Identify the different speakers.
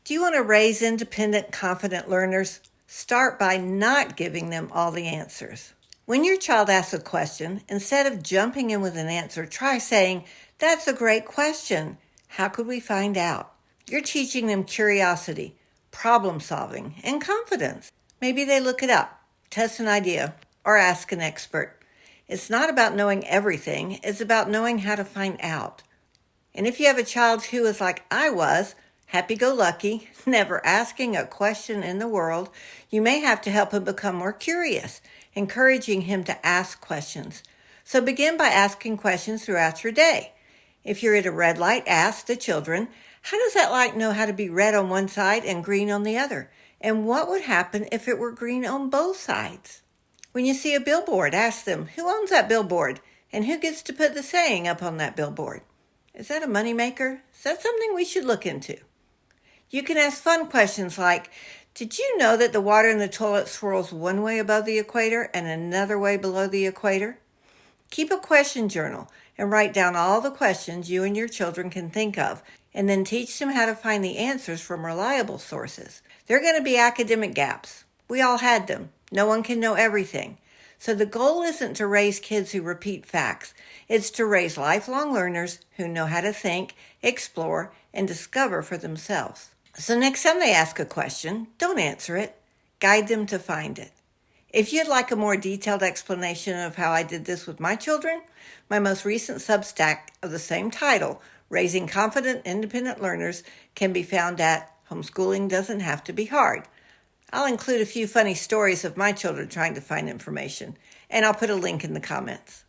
Speaker 1: Do you want to raise independent, confident learners? Start by not giving them all the answers. When your child asks a question, instead of jumping in with an answer, try saying, "That's a great question. How could we find out?" You're teaching them curiosity, problem solving, and confidence. Maybe they look it up, test an idea, or ask an expert. It's not about knowing everything, it's about knowing how to find out. And if you have a child who is like I was, happy-go-lucky, never asking a question in the world, you may have to help him become more curious, encouraging him to ask questions. So begin by asking questions throughout your day. If you're at a red light, ask the children, how does that light know how to be red on one side and green on the other? And what would happen if it were green on both sides? When you see a billboard, ask them, who owns that billboard? And who gets to put the saying up on that billboard? Is that a moneymaker? Is that something we should look into? You can ask fun questions like, did you know that the water in the toilet swirls one way above the equator and another way below the equator? Keep a question journal and write down all the questions you and your children can think of, and then teach them how to find the answers from reliable sources. There are going to be academic gaps. We all had them. No one can know everything. So the goal isn't to raise kids who repeat facts. It's to raise lifelong learners who know how to think, explore, and discover for themselves. So next time they ask a question, don't answer it. Guide them to find it. If you'd like a more detailed explanation of how I did this with my children, my most recent Substack of the same title, Raising Confident, Independent Learners, can be found at Homeschooling Doesn't Have to Be Hard. I'll include a few funny stories of my children trying to find information, and I'll put a link in the comments.